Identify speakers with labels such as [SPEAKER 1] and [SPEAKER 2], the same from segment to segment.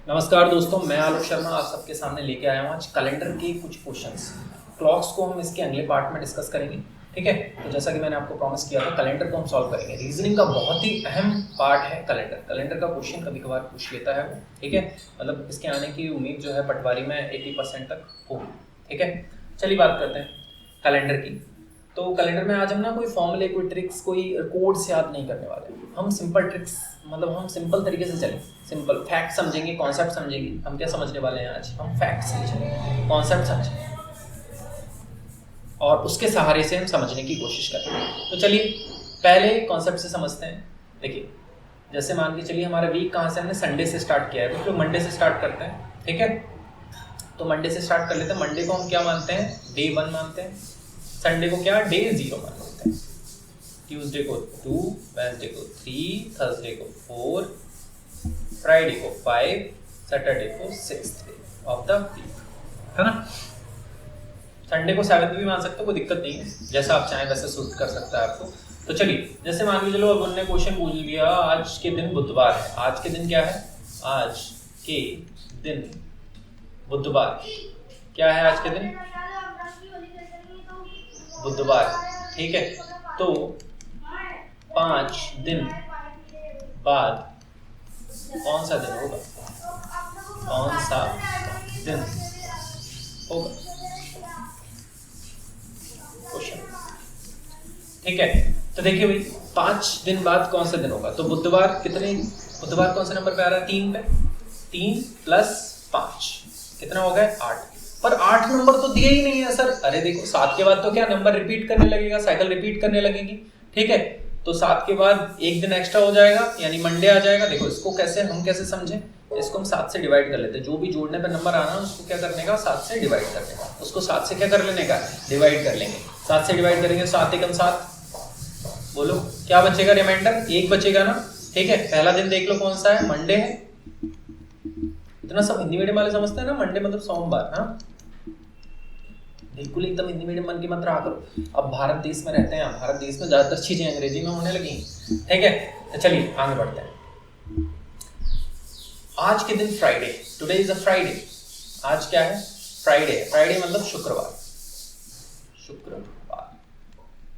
[SPEAKER 1] नमस्कार दोस्तों, मैं आलोक शर्मा आप सबके सामने लेके आया हूँ आज कैलेंडर के कुछ क्वेश्चंस। क्लॉक्स को हम इसके अगले पार्ट में डिस्कस करेंगे। ठीक है, तो जैसा कि मैंने आपको प्रॉमिस किया था, कैलेंडर को हम सॉल्व करेंगे। रीजनिंग का बहुत ही अहम पार्ट है कैलेंडर। कैलेंडर का क्वेश्चन कभी कभार पूछ लेता है वो। ठीक है, मतलब इसके आने की उम्मीद जो है पटवारी में 80% तक होगी। ठीक है, चलिए बात करते हैं कैलेंडर की। तो कैलेंडर में आज हम ना कोई फॉर्मूले, कोई ट्रिक्स, कोई कोड्स याद नहीं करने वाले। हम सिंपल ट्रिक्स, मतलब हम सिंपल तरीके से चलें, सिंपल फैक्ट समझेंगे, कॉन्सेप्ट समझेंगे। हम क्या समझने वाले हैं आज? हम फैक्ट समझेंगे, कॉन्सेप्ट समझेंगे और उसके सहारे से हम समझने की कोशिश करेंगे। तो चलिए पहले कॉन्सेप्ट से समझते हैं। देखिए, जैसे मान के चलिए हमारा वीक कहाँ से, हमने संडे से स्टार्ट किया है, कुछ लोग मंडे से स्टार्ट करते हैं। ठीक है, तो मंडे से स्टार्ट कर लेते हैं। मंडे को हम क्या मानते हैं? डे 1 मानते हैं। संडे को क्या? डे 0 मान लेते हैं। ट्यूसडे को 2, वेडनेसडे को 3, थर्सडे को 4, फ्राइडे को 5, सैटरडे को 6th day of the week, है ना। संडे को 7th भी मान सकते हो, कोई दिक्कत नहीं है, जैसा आप चाहें वैसे सूट कर सकता है आपको। तो चलिए, जैसे मान के चलो अब उन्होंने क्वेश्चन पूछ लिया, आज के दिन बुधवार है। आज के दिन क्या है? आज के दिन बुधवार। क्या है आज के दिन? बुधवार। ठीक है, तो 5 दिन बाद कौन सा दिन होगा? कौन सा दिन होगा? क्वेश्चन। ठीक है, तो देखिए भाई, 5 दिन बाद कौन सा दिन होगा? तो बुधवार बुधवार कौन सा नंबर पे आ रहा है? 3 पे। 3 + 5 कितना हो गया? 8। पर 8 नंबर तो दिए ही नहीं है सर। अरे देखो, 7 के बाद तो क्या नंबर रिपीट करने लगेगा, साइकिल रिपीट करने लगेगी। ठीक है, तो 7 के बाद एक दिन एक्स्ट्रा हो जाएगा, यानी मंडे आ जाएगा। देखो, इसको कैसे समझें? इसको हम 7 से डिवाइड कर लेते हैं। जो भी जोड़ने पे नंबर आना है उसको क्या करने का? 7 से डिवाइड करने का। उसको 7 से क्या कर लेने का? डिवाइड कर लेंगे। 7 से डिवाइड करेंगे, 7 एकम 7। बोलो क्या बचेगा? रिमाइंडर 1 बचेगा ना। ठीक है, पहला दिन देख लो कौन सा है? मंडे है। इतना सब हिंदी मीडियम वाले समझते हैं ना, मंडे मतलब सोमवार। हाँ, बिल्कुल एकदम हिंदी मीडियम बन के मत रहा करो। अब भारत देश में रहते हैं, भारत देश में ज्यादातर चीजें अंग्रेजी में होने लगी। ठीक है, तो चलिए आगे बढ़ते हैं। आज के दिन Friday, today is a Friday. आज क्या है? फ्राइडे। फ्राइडे मतलब शुक्रवार। शुक्रवार।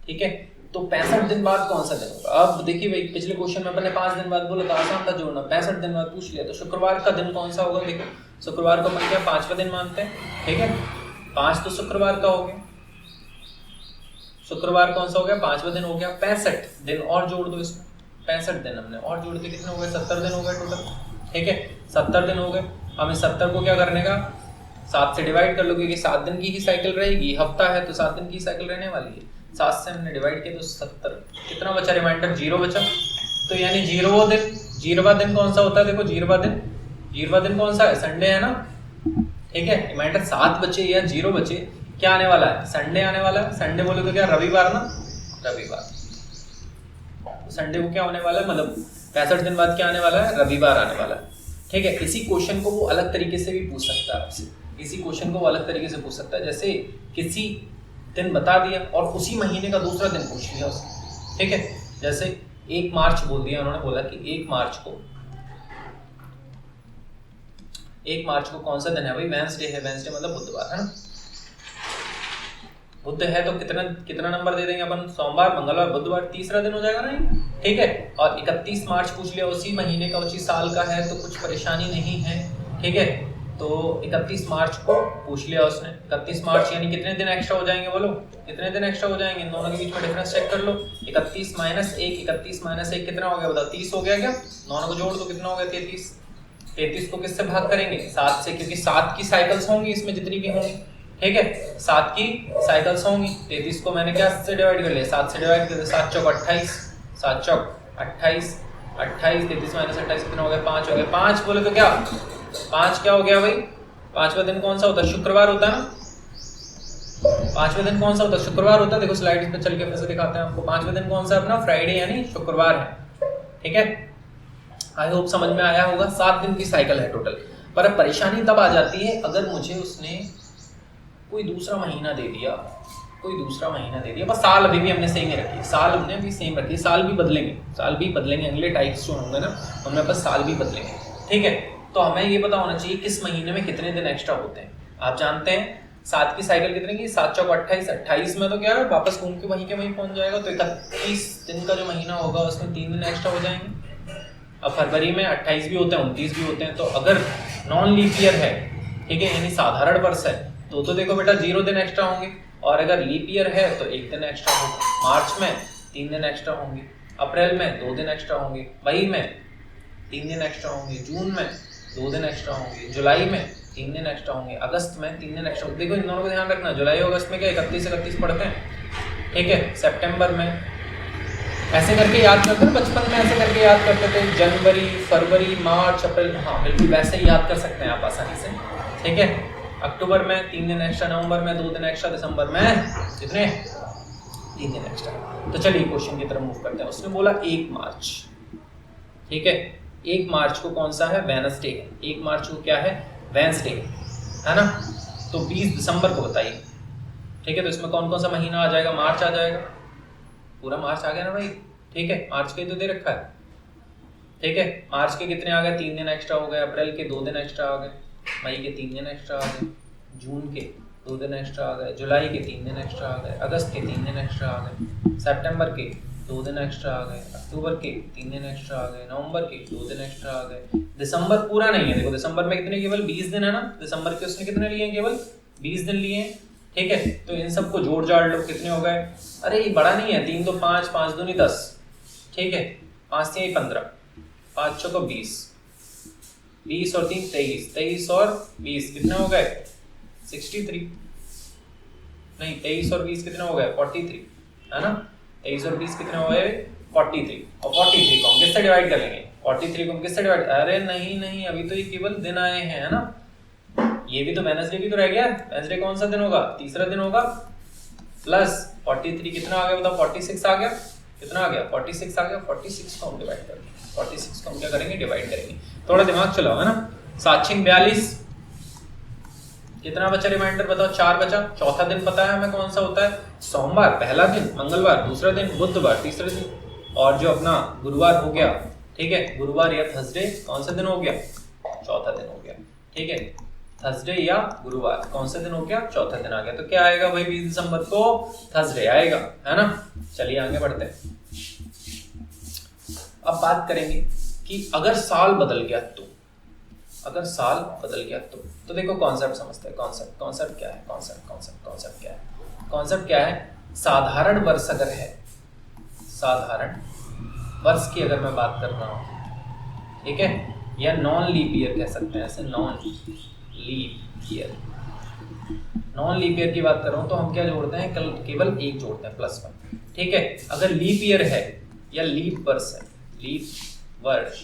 [SPEAKER 1] ठीक है, तो 65 दिन बाद कौन सा दिन होगा? अब देखिए भाई, पिछले क्वेश्चन में अपने 5 दिन बाद बोला था, आसान था जोड़ना। 65 दिन बाद पूछ लिया, तो शुक्रवार का दिन कौन सा होगा? देखो, शुक्रवार को अपन क्या 5वां दिन मानते हैं। ठीक है, 5 तो शुक्रवार का हो गया। शुक्रवार कौन सा हो गया? 5वां दिन हो गया। 65 दिन और जोड़ दो इसमें। 65 दिन हमने और जोड़ के कितने हो गए? 70 दिन हो गए टोटल। ठीक है, 70 दिन हो गए। अब इस 70 को क्या करने का? 7 से डिवाइड कर लो, क्योंकि 7 दिन की ही साइकिल रहेगी। हफ्ता है तो 7 दिन की साइकिल रहने वाली है। 7 से हमने डिवाइड किया तो 70। कितना बचा? रिमाइंडर 0 बचा। तो यानी 0वां दिन। 0वां दिन कौन सा होता है? देखो, 0वां दिन कौन सा है? संडे है ना। ठीक है, रिमाइंडर 7 बचे या 0 बचे, क्या आने वाला है? संडे आने वाला है। संडे बोले तो क्या? रविवार ना। रविवार। तो संडे को क्या होने वाला है? मतलब 65 दिन बाद क्या आने वाला है? रविवार आने वाला है। ठीक है, इसी क्वेश्चन को वो अलग तरीके से भी पूछ सकता है आपसे। इसी क्वेश्चन को वो अलग तरीके से पूछ सकता है, जैसे किसी दिन बता दिया और उसी महीने का दूसरा दिन पूछ लिया उसने। ठीक है, जैसे 1 मार्च बोल दिया उन्होंने, बोला कि 1 मार्च को कौन सा दिन है भाई? वेडनेसडे है। वेडनेसडे मतलब बुधवार, है ना। बुध है तो कितना नंबर दे देंगे अपन? सोमवार, मंगलवार, बुधवार, तीसरा दिन हो जाएगा ना। ठीक है, और 31 मार्च पूछ लिया, उसी महीने का, उसी साल का है, तो कुछ परेशानी नहीं है। ठीक है, तो 31 मार्च को पूछ लिया उसने। 31 मार्च यानी कितने दिन एक्स्ट्रा हो जाएंगे? बोलो कितने दिन एक्स्ट्रा हो जाएंगे? दोनों के बीच में डिफरेंस चेक कर लो। 31 - 1, 31 - 1 कितना हो गया? बताओ, 30 हो गया क्या? दोनों को जोड़ दो, कितना हो गया? 33। 33 को किससे भाग करेंगे? 7 से, क्योंकि 7 की साइकिल्स होंगी इसमें, जितनी भी होंगी। ठीक है, 7 की साइकिल्स होंगी। 33 को मैंने क्या से डिवाइड कर लिया? 7 से डिवाइड कर दिया। 7 चौक 28, 7 चौक 28, 28, 33 - 28 कितना हो गया? 5 हो गया। 5 बोले तो क्या? 5 क्या हो गया भाई? 5वां दिन कौन सा होता है? शुक्रवार होता है ना। 5वां दिन कौन सा होता है? शुक्रवार होता है। देखो स्लाइड पे चल के फिर से दिखाते हैं आपको। 5वां दिन कौन सा? अपना फ्राइडे यानी शुक्रवार है। ठीक है, आई होप समझ में आया होगा। 7 दिन की साइकिल है टोटल। पर अब परेशानी तब आ जाती है अगर मुझे उसने कोई दूसरा महीना दे दिया, बस साल अभी भी हमने सेम ही रखी है। साल हमने अभी सेम रखी है। साल भी बदलेंगे, अगले टाइप्स जो होंगे ना उनमें बस साल भी बदलेंगे। ठीक है, तो हमें ये पता होना चाहिए किस महीने में कितने दिन एक्स्ट्रा होते हैं। आप जानते हैं 7 की साइकिल कितने की, 7 चौक 28, 28 में तो क्या है वापस घूम के वहीं के वहीं पहुंच जाएगा, तो 31 दिन का जो महीना होगा उसमें 3 दिन एक्स्ट्रा हो जाएंगे। अब फरवरी में 28 भी होते हैं, 29 भी होते हैं, तो अगर नॉन लीप ईयर है, ठीक है, यानी साधारण वर्ष है, तो देखो बेटा 0 दिन एक्स्ट्रा होंगे, और अगर लीप ईयर है तो 1 दिन एक्स्ट्रा होगा। मार्च में 3 दिन एक्स्ट्रा होंगे, अप्रैल में 2 दिन एक्स्ट्रा होंगे, मई में 3 दिन एक्स्ट्रा होंगे, जून में 2 दिन एक्स्ट्रा होंगे, जुलाई में 3 दिन एक्स्ट्रा होंगे, अगस्त में 3 दिन एक्स्ट्रा होंगे। देखो इन दोनों को ध्यान रखना, जुलाई और अगस्त में क्या 31 पढ़ते हैं, ठीक है। सितंबर में ऐसे करके याद करते हैं, बचपन में ऐसे करके याद करते थे, जनवरी, फरवरी, मार्च, अप्रैल, हाँ बिल्कुल वैसे ही याद कर सकते हैं आप आसानी से, ठीक है। अक्टूबर में 3 दिन एक्स्ट्रा, नवंबर में 2 दिन एक्स्ट्रा, दिसंबर में कितने 3 दिन एक्स्ट्रा। तो चलिए क्वेश्चन की तरफ मूव करते हैं। उसने बोला 1 मार्च, ठीक है, 1 मार्च को कौन सा है, वेडनेसडे है। 1 मार्च को क्या है, वेडनेसडे है ना। तो 20 दिसंबर को बताइए, ठीक है। तो इसमें कौन कौन सा महीना आ जाएगा, मार्च आ जाएगा, पूरा मार्च आ गया ना भाई, ठीक है। मार्च के तो दे रखा है, ठीक है। मार्च के कितने आ गए, 3 दिन एक्स्ट्रा हो गए, अप्रैल के 2 दिन एक्स्ट्रा आ गए, मई के 3 दिन एक्स्ट्रा आ गए, जून के 2 दिन एक्स्ट्रा आ गए, जुलाई के 3 दिन एक्स्ट्रा आ गए, अगस्त के 3 दिन एक्स्ट्रा आ गए, सितंबर के 2 दिन एक्स्ट्रा आ गए, अक्टूबर के 3 दिन एक्स्ट्रा आ गए, नवंबर के 2 दिन एक्स्ट्रा आ गए। दिसंबर पूरा नहीं है, देखो दिसंबर में कितने, केवल 20 दिन है ना, दिसंबर के उसने कितने लिए, केवल 20 दिन लिए, ठीक है। तो इन सबको जोड़ जाड़ लो, कितने हो गए, अरे ये बड़ा नहीं है, 3 2 5, 5 2 10, ठीक है, 5 3 15, 5 6 20, 20 और 3 23, 23 और 20 कितने हो गए 63, नहीं 23 और 20 कितने हो गए 43, है ना। 23 और 20 कितने हो गए 43, और 43 को हम किससे डिवाइड कर लेंगे, 43 को हम किससे डिवाइड, अरे नहीं अभी तो ये केवल दिन आए हैं, है ना। ये भी तो वेडनेसडे भी तो रह गया, वेडनेसडे कौन सा दिन होगा, तीसरा दिन होगा, प्लस 43 कितना आ गया बताओ, 46 आ गया, कितना आ गया 46 आ गया, 46 को हम डिवाइड करेंगे, 46 को हम क्या करेंगे, डिवाइड करेंगे। थोड़ा दिमाग चलाओ, है ना। 7 6 42, कितना बचा रिमाइंडर बताओ, 4 बचा। चौथा दिन पता है हमें कौन सा होता है, सोमवार पहला दिन, मंगलवार दूसरा दिन, बुधवार तीसरा दिन, और जो अपना गुरुवार हो गया, ठीक है, गुरुवार या थर्सडे कौन सा दिन हो गया, चौथा दिन हो गया, ठीक है। थर्सडे या गुरुवार कौन सा दिन हो गया, चौथा दिन आ गया। तो क्या आएगा भाई 20 दिसंबर को थर्सडे आएगा, है ना। चलिए आगे बढ़ते हैं। अब बात करेंगे कि अगर साल बदल गया तो, अगर साल बदल गया तो देखो कॉन्सेप्ट समझते हैं। कॉन्सेप्ट क्या है, कॉन्सेप्ट क्या है, कॉन्सेप्ट क्या है, साधारण वर्ष अगर है, साधारण वर्ष की अगर मैं बात कर रहा हूँ, ठीक है, या नॉन लीप ईयर कह सकते हैं ऐसे, non leap year, non leap year की बात कर रहा हूँ तो हम क्या जोड़ते हैं, केवल एक जोड़ते हैं, +1, ठीक है। अगर लीप ईयर है या लीप वर्ष है, लीप वर्ष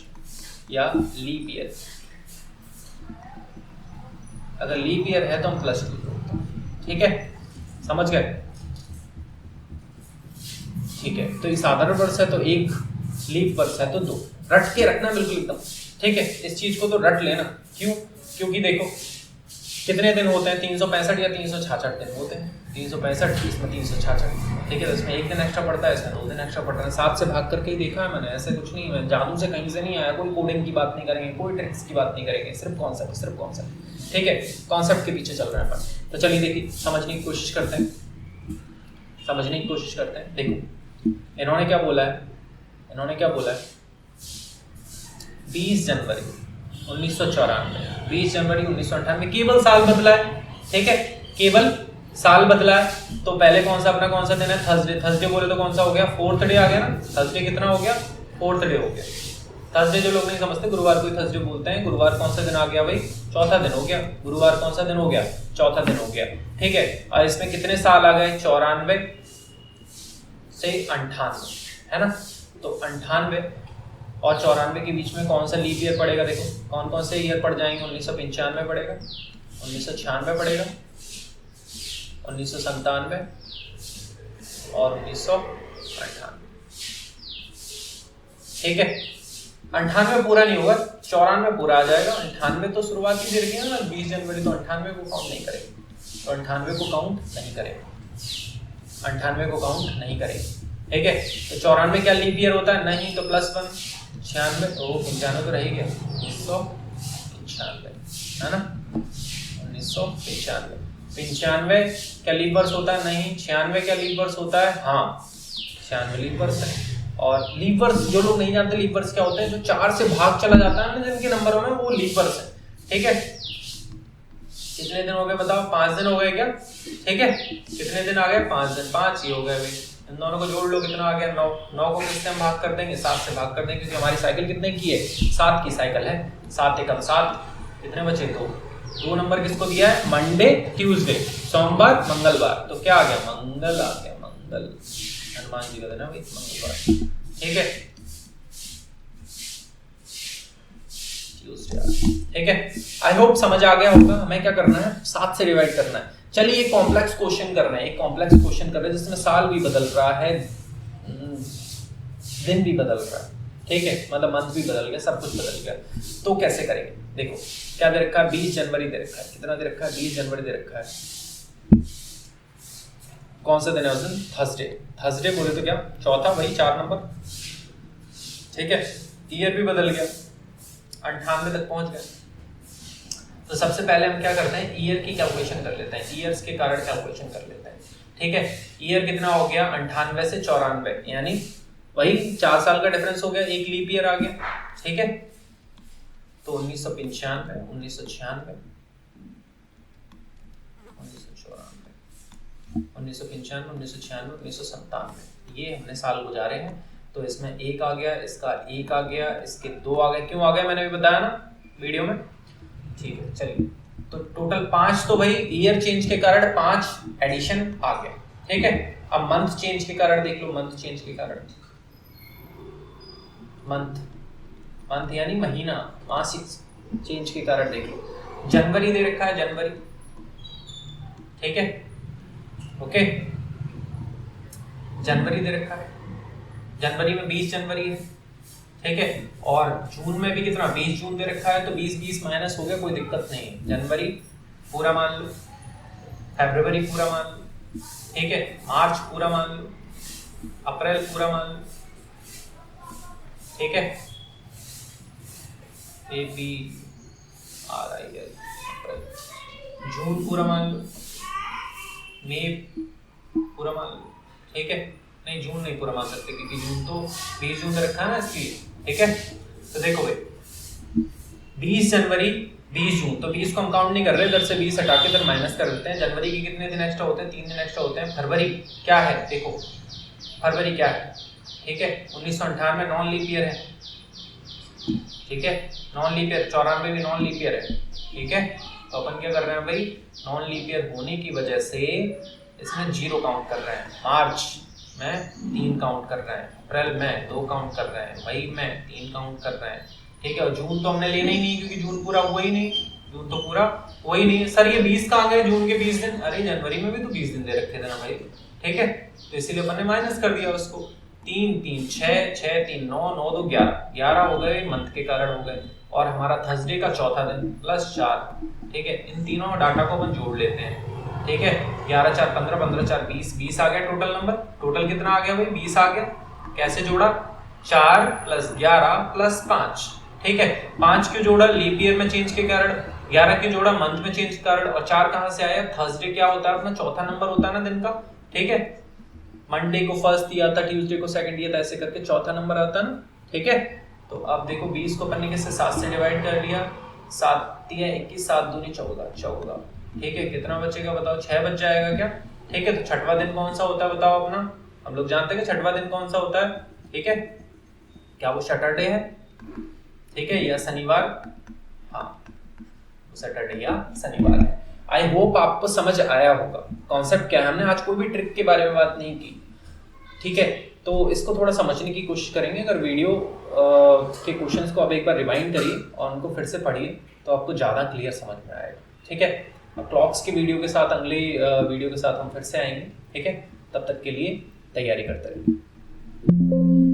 [SPEAKER 1] या लीप ईयर, अगर लीप ईयर है तो हम +2 जोड़ते हैं, ठीक है, समझ गए, ठीक है। तो ये साधारण वर्ष है तो 1, लीप वर्ष है तो 2, रट के रखना बिल्कुल एकदम, ठीक है। इस चीज को तो रट लेना, क्यों, क्योंकि देखो कितने दिन होते हैं, 365 या 366 दिन होते हैं, 365 इसमें 366, ठीक है। तो इसमें 1 दिन एक्स्ट्रा पड़ता है, इसमें 2 दिन एक्स्ट्रा पड़ता है। 7 से भाग करके ही देखा है मैंने, ऐसे कुछ नहीं है, जादू से कहीं से नहीं आया, कोई कोडिंग की बात नहीं करेंगे, कोई ट्रिक्स की बात नहीं करेंगे, सिर्फ कॉन्सेप्ट, ठीक है। कॉन्सेप्ट के पीछे चल रहे हैं अपन। तो चलिए देखिए समझने की कोशिश करते हैं, देखो इन्होंने क्या बोला है, 20 जनवरी 1994, 20 जनवरी 1998, केवल साल बदला है, ठीक है, केवल साल बदला है। तो पहले कौन सा दिन है, थर्सडे बोले तो कौन सा हो गया, 4th डे आ गया ना, थर्सडे कितना हो गया, 4th डे हो गया। थर्सडे जो लोग नहीं समझते, गुरुवार को ही थर्सडे बोलते हैं, गुरुवार कौन सा दिन आ गया भाई, चौथा दिन हो गया, गुरुवार कौन सा दिन हो गया, चौथा दिन हो गया, ठीक है। और इसमें कितने साल आ गए, 94 से 98, है ना। तो 98 और 94 के बीच में कौन सा लीप ईयर पड़ेगा, देखो कौन कौन से ईयर पड़ जाएंगे, 1995 पड़ेगा, 1996 पड़ेगा, 1997 और 1998, ठीक है। 98 पूरा नहीं होगा, 94 पूरा आ जाएगा। 98 तो शुरुआत ही दे रही है ना 20 जनवरी, तो 98 को काउंट नहीं करेंगे, तो 98 को काउंट नहीं करेंगे, 98 को काउंट नहीं करेंगे, ठीक है। तो 94 क्या लीप ईयर होता है, नहीं, तो +1, 96 तो 95 तो रह गया, 1995, है ना, 1995। 95 क्या लीप वर्ष होता है? नहीं। 96 क्या लीप वर्ष होता है? हाँ, 96 लीप वर्ष है। और लीप वर्ष जो लोग नहीं जानते लीप वर्ष क्या होता है, जो 4 से भाग चला जाता है ना जिनके नंबरों में, वो लीप वर्ष है। ठीक है, कितने दिन हो गए बताओ? 5 दिन हो गए क्या? ठीक है, कितने दिन आ गए? 5 दिन। 5 ही हो गए भाई। इन दोनों को जोड़ लो, कितना आ गया? 9। 9 को किससे हम भाग कर देंगे? 7 से भाग कर देंगे, क्योंकि हमारी साइकिल कितने की है? 7 की साइकिल है। 7 एकम 7, कितने बचे? 2 नंबर किसको दिया है? मंडे, ट्यूसडे, सोमवार, मंगलवार। तो क्या आ गया? मंगल आ गया। मंगल, हनुमान जी का देना भाई, मंगलवार। ठीक है, ठीक है। आई होप समझ आ गया होगा। हमें क्या करना है? 7 से डिवाइड करना है। चलिए एक कॉम्प्लेक्स क्वेश्चन करना है। एक कॉम्प्लेक्स क्वेश्चन कर रहे हैं जिसमें साल भी बदल रहा है, दिन भी बदल रहा है। ठीक है, मतलब मंथ भी बदल गया, सब कुछ बदल गया। तो कैसे करेंगे? देखो क्या दे रखा है? 20 जनवरी दे रखा है। कितना दे रखा है? 20 जनवरी दे रखा है। कौन सा दिन है उस दिन? थर्सडे। थर्सडे बोले तो क्या? चौथा, वही 4 नंबर। ठीक है, ईयर भी बदल गया, 98 तक पहुंच गए। तो सबसे पहले हम क्या करते हैं? ईयर की कैलकुलेशन कर लेते हैं। ईयर्स के कारण कैलकुलेशन कर लेते हैं। ठीक है, ईयर कितना हो गया? 98 से 94, यानी वही 4 साल का डिफरेंस हो गया, एक लीप ईयर आ गया। ठीक है, तो 1995, 1996, 1995, 1996, 1997, ये हमने साल गुजारे हैं। तो इसमें 1 आ गया, इसका 1 आ गया, इसके 2 आ गए। क्यों आ गए मैंने भी बताया ना वीडियो में। ठीक है, चलिए, तो टोटल 5 तो भाई ईयर चेंज के कारण 5 एडिशन आ गया। ठीक है, अब मंथ चेंज के कारण देख लो। मंथ चेंज के कारण, मंथ यानी महीना, मासिक चेंज के कारण देख लो। जनवरी दे रखा है, जनवरी। ठीक है, ओके, जनवरी दे रखा है। जनवरी में 20 जनवरी है। ठीक है, और जून में भी कितना? 20 जून दे रखा है। तो 20 माइनस हो गया, कोई दिक्कत नहीं है। जनवरी पूरा मान लो, फरवरी पूरा मान लो। ठीक है, मार्च पूरा मान लो, अप्रैल पूरा मान लो। ठीक है, अप्रैल, जून पूरा मान लो, मई पूरा मान लो। ठीक है, नहीं जून नहीं पूरा मान सकते, क्योंकि जून तो 20 जून से रखा है ना इसलिए। ठीक है, तो देखो भाई 20 जनवरी, 20 जून, तो 20 को हम काउंट नहीं कर रहे, इधर से 20 हटा के इधर माइनस कर देते हैं। जनवरी के कितने दिन एक्स्ट्रा होते हैं? 3 दिन एक्स्ट्रा होते हैं। फरवरी क्या है? देखो फरवरी क्या है? ठीक है, 1998 नॉन लीप ईयर है। ठीक है, नॉन लीप ईयर, 94 भी नॉन लीप ईयर है। ठीक है, तो अपन क्या कर रहे हैं भाई? नॉन लीप ईयर होने की वजह से इसमें 0 काउंट कर रहे हैं। मार्च में 3 काउंट कर रहे हैं, अप्रैल में 2 काउंट कर रहे हैं, मई में 3 काउंट कर रहे हैं। ठीक है, और जून तो हमने लेना ही नहीं, क्योंकि जून पूरा हुआ ही नहीं। जून तो पूरा हुआ ही नहीं। सर ये 20 कहाँ गए? जून के 20 दिन। अरे जनवरी में भी तो 20 दिन दे रखे थे ना भाई। ठीक है, तो इसीलिए अपन ने माइनस कर दिया उसको। 3 3 6 6 3 9 9 2 11 हो गए, मंथ के कारण हो गए। और हमारा थर्सडे का चौथा दिन प्लस 4। ठीक है, इन तीनों डाटा को अपन जोड़ लेते हैं। ठीक है, 11 4 15, 15 4 20, 20 आ गया टोटल नंबर। टोटल कितना आ गया भाई? 20 आ गया। कैसे जोड़ा? 4 + 11 + 5। ठीक है, 5 क्यों जोड़ा? लीप ईयर में चेंज के कारण। 11 क्यों जोड़ा? मंथ में चेंज के कारण। और 4 कहां से आया? थर्सडे क्या होता है अपना? चौथा नंबर होता है ना दिन का। ठीक है, मंडे को फर्स्ट दिया था, ट्यूसडे को सेकंड दिया था, ऐसे करके चौथा नंबर आता ना। ठीक है, तो अब देखो 20 को अपन ने किससे? 7 से डिवाइड कर लिया। 7 × 21, 7 दूनी 14, 14। ठीक है, कितना बचेगा बताओ? 6 बच जाएगा क्या? ठीक है, तो छठवां दिन कौन सा होता है बताओ अपना? हम लोग जानते हैं कि छठवां दिन कौन सा होता है। ठीक है, क्या वो सैटरडे है? ठीक है, या शनिवार? हाँ, सैटरडे या शनिवार है। आई होप आपको समझ आया होगा कॉन्सेप्ट क्या है। हमने आज कोई भी ट्रिक के बारे में बात नहीं की। ठीक है, तो इसको थोड़ा समझने की कोशिश करेंगे। अगर वीडियो के क्वेश्चंस को आप एक बार रिवाइंड करिए और उनको फिर से पढ़िए, तो आपको ज़्यादा क्लियर समझ में आएगा। ठीक है, क्लॉक्स की वीडियो के साथ, अगली वीडियो के साथ हम फिर से आएंगे। ठीक है, तब तक के लिए तैयारी करते रहिए।